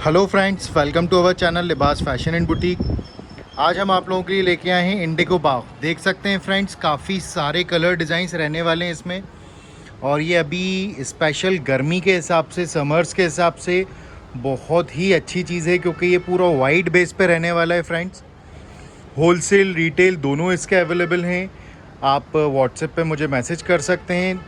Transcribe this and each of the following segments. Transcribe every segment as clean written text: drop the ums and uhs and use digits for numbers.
Hello friends, welcome to our channel Libaas fashion and boutique. आज हम आप लोगों के लिए लेके आए हैं इंडिगो बाग। देख सकते हैं फ्रेंड्स, काफ़ी सारे कलर डिज़ाइंस रहने वाले हैं इसमें। और ये अभी स्पेशल गर्मी के हिसाब से, समर्स के हिसाब से बहुत ही अच्छी चीज़ है, क्योंकि ये पूरा वाइट बेस पे रहने वाला है फ्रेंड्स। होलसेल रिटेल दोनों इसके अवेलेबल हैं। आप व्हाट्सएप पे मुझे मैसेज कर सकते हैं।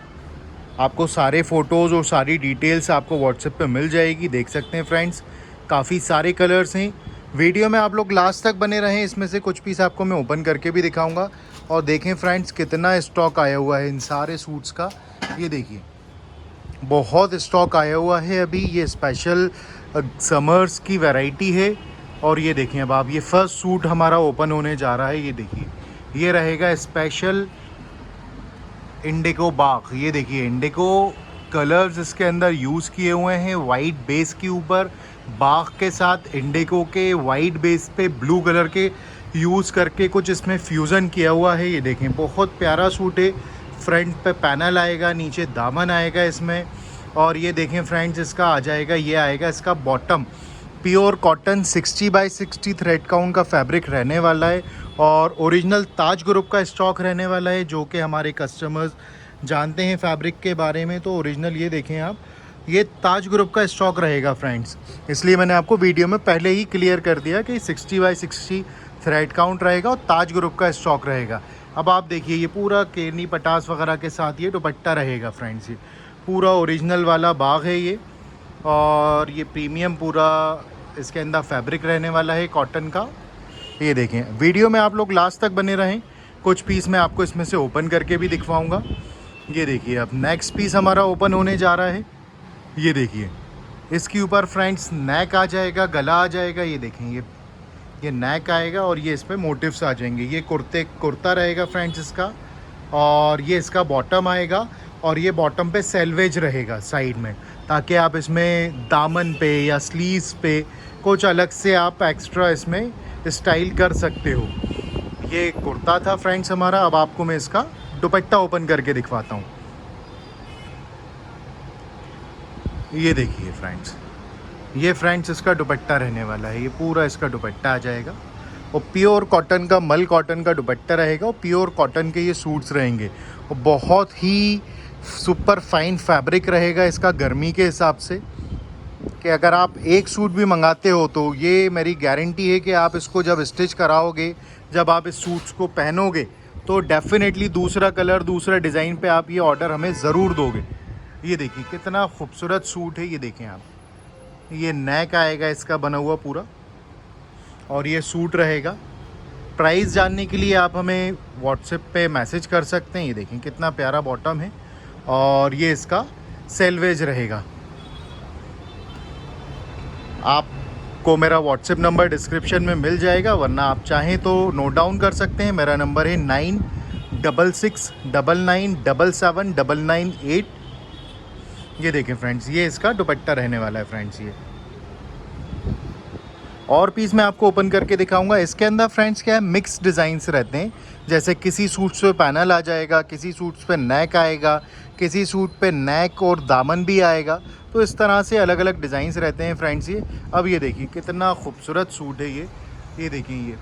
आपको सारे फ़ोटोज़ और सारी डिटेल्स आपको व्हाट्सएप पे मिल जाएगी। देख सकते हैं फ्रेंड्स, काफ़ी सारे कलर्स हैं। वीडियो में आप लोग लास्ट तक बने रहें, इसमें से कुछ पीस आपको मैं ओपन करके भी दिखाऊंगा। और देखें फ्रेंड्स, कितना स्टॉक आया हुआ है इन सारे सूट्स का। ये देखिए, बहुत स्टॉक आया हुआ है अभी। ये स्पेशल समर्स की वैरायटी है। और ये देखें, अब आप, ये फर्स्ट सूट हमारा ओपन होने जा रहा है। ये देखिए, ये रहेगा स्पेशल इंडिगो बाग। ये देखिए, इंडिगो कलर्स इसके अंदर यूज़ किए हुए हैं वाइट बेस के ऊपर। बाग के साथ इंडिगो के वाइट बेस पे ब्लू कलर के यूज़ करके कुछ इसमें फ्यूज़न किया हुआ है। ये देखें, बहुत प्यारा सूट है। फ्रंट पे पैनल आएगा, नीचे दामन आएगा इसमें। और ये देखें फ्रेंड्स, इसका आ जाएगा, ये आएगा इसका bottom. Pure cotton 60x60 thread count का फैब्रिक रहने वाला है। और ओरिजिनल ताज ग्रुप का स्टॉक रहने वाला है, जो कि हमारे कस्टमर्स जानते हैं फैब्रिक के बारे में। तो ओरिजिनल ये देखें आप, ये ताज ग्रुप का स्टॉक रहेगा फ्रेंड्स। इसलिए मैंने आपको वीडियो में पहले ही क्लियर कर दिया कि 60x60 थ्रेड काउंट रहेगा और ताज ग्रुप का स्टॉक रहेगा। अब आप देखिए, ये पूरा केरनी पटास वगैरह के साथ ये दुपट्टा रहेगा फ्रेंड्स। ये पूरा ओरिजिनल वाला बाग है ये। और ये प्रीमियम पूरा इसके अंदर फैब्रिक रहने वाला है कॉटन का। ये देखें, वीडियो में आप लोग लास्ट तक बने रहें। कुछ पीस मैं आपको इसमें से ओपन करके भी दिखवाऊंगा। ये देखिए, अब नेक्स्ट पीस हमारा ओपन होने जा रहा है। ये देखिए, इसके ऊपर फ्रेंड्स नेक आ जाएगा, गला आ जाएगा। ये देखें, ये नेक आएगा और ये इस पर मोटिव्स आ जाएंगे। ये कुर्ता रहेगा फ्रेंड्स इसका। और ये इसका बॉटम आएगा। और ये बॉटम पे सेल्वेज रहेगा साइड में, ताकि आप इसमें दामन पे या स्लीव्स पे कुछ अलग से आप एक्स्ट्रा इसमें स्टाइल कर सकते हो। ये कुर्ता था फ्रेंड्स हमारा। अब आपको मैं इसका दुपट्टा ओपन करके दिखवाता हूँ। ये देखिए फ्रेंड्स, ये फ्रेंड्स इसका दुपट्टा रहने वाला है। ये पूरा इसका दुपट्टा आ जाएगा और प्योर कॉटन का, मल कॉटन का दुपट्टा रहेगा। और प्योर कॉटन के ये सूट्स रहेंगे और बहुत ही सुपर फाइन फैब्रिक रहेगा इसका गर्मी के हिसाब से। कि अगर आप एक सूट भी मंगाते हो तो ये मेरी गारंटी है कि आप इसको जब स्टिच कराओगे, जब आप इस सूट्स को पहनोगे, तो डेफिनेटली दूसरा कलर, दूसरा डिज़ाइन पे आप ये ऑर्डर हमें ज़रूर दोगे। ये देखिए, कितना खूबसूरत सूट है। ये देखें आप, ये नेक आएगा इसका बना हुआ पूरा। और ये सूट रहेगा। प्राइस जानने के लिए आप हमें व्हाट्सएप पे मैसेज कर सकते हैं। ये देखें, कितना प्यारा बॉटम है। और ये इसका सेल्वेज रहेगा। आपको मेरा व्हाट्सएप नंबर डिस्क्रिप्शन में मिल जाएगा, वरना आप चाहें तो नोट डाउन कर सकते हैं। मेरा नंबर है 9669977998। ये देखें फ्रेंड्स, ये इसका दुपट्टा रहने वाला है फ्रेंड्स। ये और पीस मैं आपको ओपन करके दिखाऊंगा। इसके अंदर फ्रेंड्स क्या है, मिक्स डिज़ाइंस रहते हैं। जैसे किसी सूट्स पे पैनल आ जाएगा, किसी सूट्स पे नेक आएगा, किसी सूट पे नेक और दामन भी आएगा। तो इस तरह से अलग अलग डिज़ाइंस रहते हैं फ्रेंड्स ये। अब ये देखिए, कितना खूबसूरत सूट है ये। ये देखिए, ये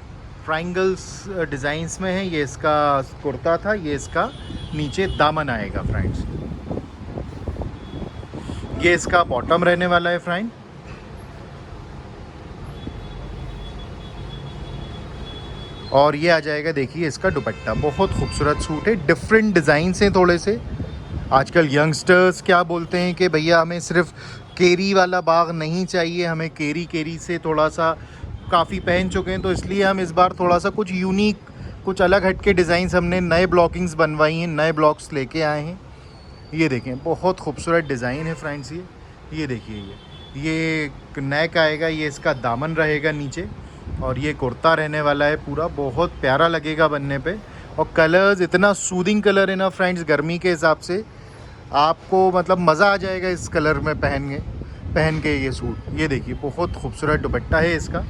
ट्राइंगल्स डिज़ाइंस में है। ये इसका कुर्ता था, ये इसका नीचे दामन आएगा फ्रेंड्स। ये इसका बॉटम रहने वाला है फ्रेंड। और ये आ जाएगा, देखिए इसका दुपट्टा। बहुत खूबसूरत सूट है। डिफरेंट डिज़ाइंस हैं थोड़े से। आजकल यंगस्टर्स क्या बोलते हैं कि भैया हमें सिर्फ केरी वाला बाग नहीं चाहिए, हमें केरी से थोड़ा सा काफ़ी पहन चुके हैं। तो इसलिए हम इस बार थोड़ा सा कुछ यूनिक, कुछ अलग हट के डिज़ाइंस हमने नए ब्लॉकिंग्स बनवाई हैं, नए ब्लॉक्स लेके आए हैं। ये देखें, बहुत खूबसूरत डिज़ाइन है फ्रेंड्स ये देखिए, ये नेक आएगा, ये इसका दामन रहेगा नीचे। और ये कुर्ता रहने वाला है पूरा। बहुत प्यारा लगेगा बनने पे। और कलर्स, इतना सूदिंग कलर है ना फ्रेंड्स, गर्मी के हिसाब से आपको मतलब मज़ा आ जाएगा इस कलर में पहन के ये सूट। ये देखिए, बहुत खूबसूरत दुपट्टा है इसका।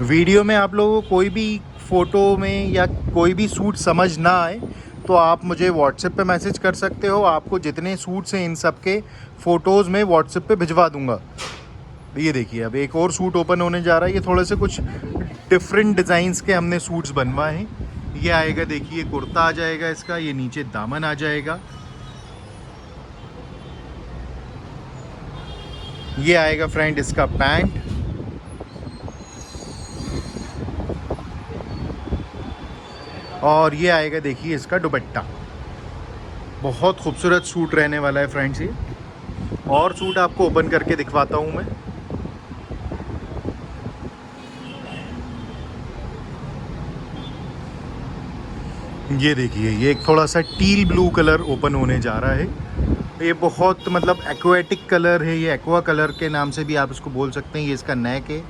वीडियो में आप लोगों को कोई भी फ़ोटो में या कोई भी सूट समझ ना आए तो आप मुझे व्हाट्सएप पे मैसेज कर सकते हो। आपको जितने सूट्स हैं इन सब के फ़ोटोज़ मैं व्हाट्सएप पे भिजवा दूँगा। ये देखिए अब एक और सूट ओपन होने जा रहा है। ये थोड़े से कुछ डिफरेंट डिज़ाइंस के हमने सूट्स बनवाए हैं। ये आएगा, देखिए कुर्ता आ जाएगा इसका, ये नीचे दामन आ जाएगा, ये आएगा फ्रेंड इसका पैंट, और ये आएगा देखिए इसका दुपट्टा। बहुत खूबसूरत सूट रहने वाला है फ्रेंड्स ये। और सूट आपको ओपन करके दिखवाता हूँ मैं। ये देखिए ये एक थोड़ा सा टील ब्लू कलर ओपन होने जा रहा है। ये बहुत मतलब एक्वाटिक कलर है, ये एक्वा कलर के नाम से भी आप इसको बोल सकते हैं। ये इसका नेक है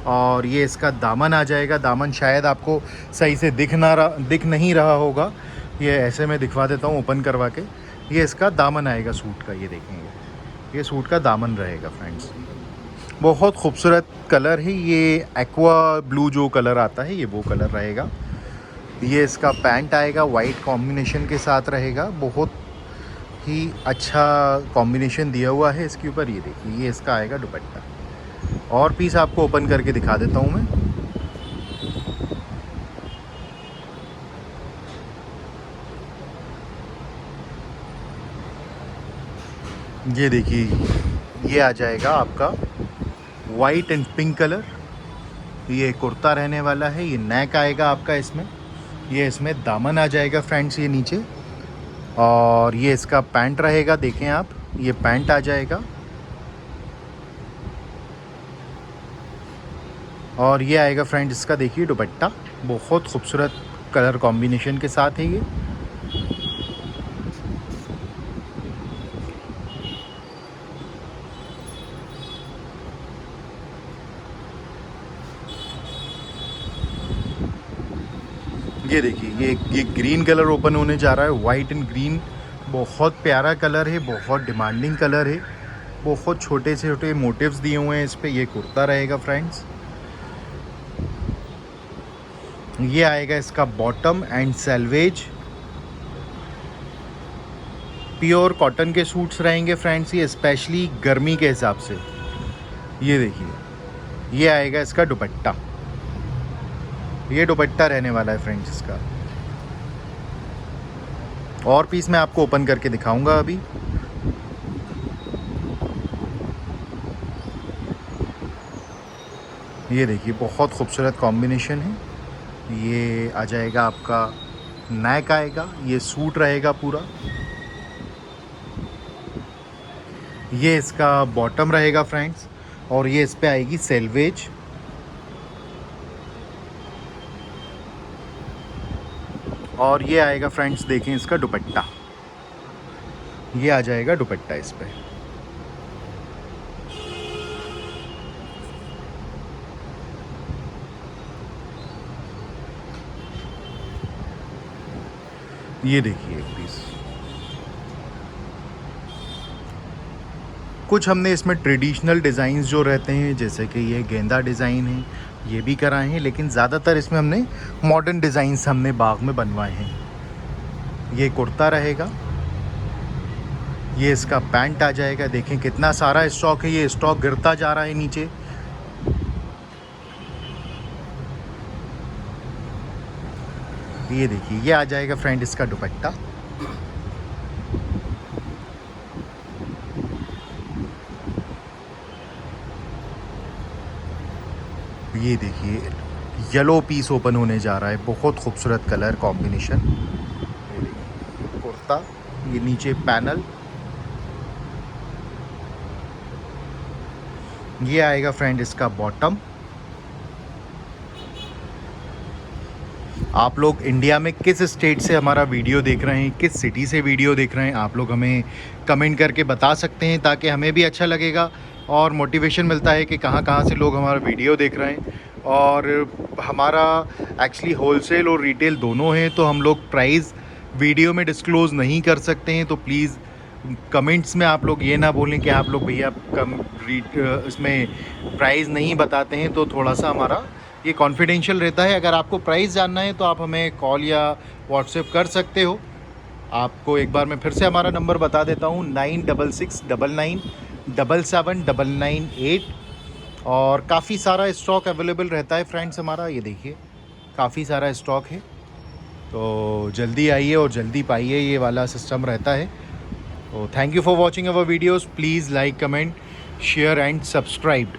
और ये इसका दामन आ जाएगा। दामन शायद आपको सही से दिख नहीं रहा होगा, ये ऐसे मैं दिखवा देता हूँ ओपन करवा के। ये इसका दामन आएगा सूट का, ये देखेंगे ये सूट का दामन रहेगा फ्रेंड्स। बहुत खूबसूरत कलर है ये, एक्वा ब्लू जो कलर आता है ये वो कलर रहेगा। ये इसका पैंट आएगा, वाइट कॉम्बिनेशन के साथ रहेगा। बहुत ही अच्छा कॉम्बिनेशन दिया हुआ है इसके ऊपर। ये देखिए ये इसका आएगा दुपट्टा। और पीस आपको ओपन करके दिखा देता हूँ मैं। ये देखिए ये आ जाएगा आपका वाइट एंड पिंक कलर। ये कुर्ता रहने वाला है, ये नेक आएगा आपका इसमें, ये इसमें दामन आ जाएगा फ्रेंड्स ये नीचे, और ये इसका पैंट रहेगा। देखें आप, ये पैंट आ जाएगा, और ये आएगा फ्रेंड्स इसका देखिए दुपट्टा। बहुत खूबसूरत कलर कॉम्बिनेशन के साथ है ये। ये देखिए ये ग्रीन कलर ओपन होने जा रहा है, वाइट एंड ग्रीन। बहुत प्यारा कलर है, बहुत डिमांडिंग कलर है। बहुत छोटे से छोटे मोटिव्स दिए हुए हैं इस पे। ये कुर्ता रहेगा फ्रेंड्स। ये आएगा इसका bottom and salvage. Pure cotton के सूट्स रहेंगे फ्रेंड्स ये, स्पेशली गर्मी के हिसाब से। ये देखिए ये आएगा इसका दुपट्टा। ये दुपट्टा रहने वाला है फ्रेंड्स इसका। और पीस मैं आपको ओपन करके दिखाऊंगा अभी। ये देखिए बहुत खूबसूरत कॉम्बिनेशन है। ये आ जाएगा आपका नेक आएगा, ये सूट रहेगा पूरा। ये इसका बॉटम रहेगा फ्रेंड्स, और ये इस पे आएगी सेल्वेज। और ये आएगा फ्रेंड्स देखें इसका दुपट्टा। ये आ जाएगा दुपट्टा इस पे। ये देखिए एक पीस। कुछ हमने इसमें ट्रेडिशनल डिज़ाइंस जो रहते हैं, जैसे कि ये गेंदा डिज़ाइन है, ये भी कराए हैं, लेकिन ज़्यादातर इसमें हमने मॉडर्न डिज़ाइंस हमने बाग में बनवाए हैं। ये कुर्ता रहेगा, ये इसका पैंट आ जाएगा। देखें कितना सारा स्टॉक है, ये स्टॉक गिरता जा रहा है नीचे। ये देखिए ये आ जाएगा फ्रेंड इसका दुपट्टा। ये देखिए येलो पीस ओपन होने जा रहा है। बहुत खूबसूरत कलर कॉम्बिनेशन। कुर्ता, ये नीचे पैनल, ये आएगा फ्रेंड इसका बॉटम। आप लोग इंडिया में किस स्टेट से हमारा वीडियो देख रहे हैं, किस सिटी से वीडियो देख रहे हैं, आप लोग हमें कमेंट करके बता सकते हैं, ताकि हमें भी अच्छा लगेगा और मोटिवेशन मिलता है कि कहाँ कहाँ से लोग हमारा वीडियो देख रहे हैं। और हमारा एक्चुअली होलसेल और रिटेल दोनों हैं, तो हम लोग प्राइस वीडियो में डिस्क्लोज़ नहीं कर सकते हैं। तो प्लीज़ कमेंट्स में आप लोग ये ना बोलें कि आप लोग भैया कम इसमें प्राइस नहीं बताते हैं, तो थोड़ा सा हमारा ये कॉन्फिडेंशियल रहता है। अगर आपको प्राइस जानना है तो आप हमें कॉल या व्हाट्सएप कर सकते हो। आपको एक बार मैं फिर से हमारा नंबर बता देता हूँ, 9669977998। और काफ़ी सारा स्टॉक अवेलेबल रहता है फ्रेंड्स हमारा, ये देखिए काफ़ी सारा स्टॉक है, तो जल्दी आइए और जल्दी पाइए, ये वाला सिस्टम रहता है। तो thank you for watching our videos, please like, comment, share and subscribe.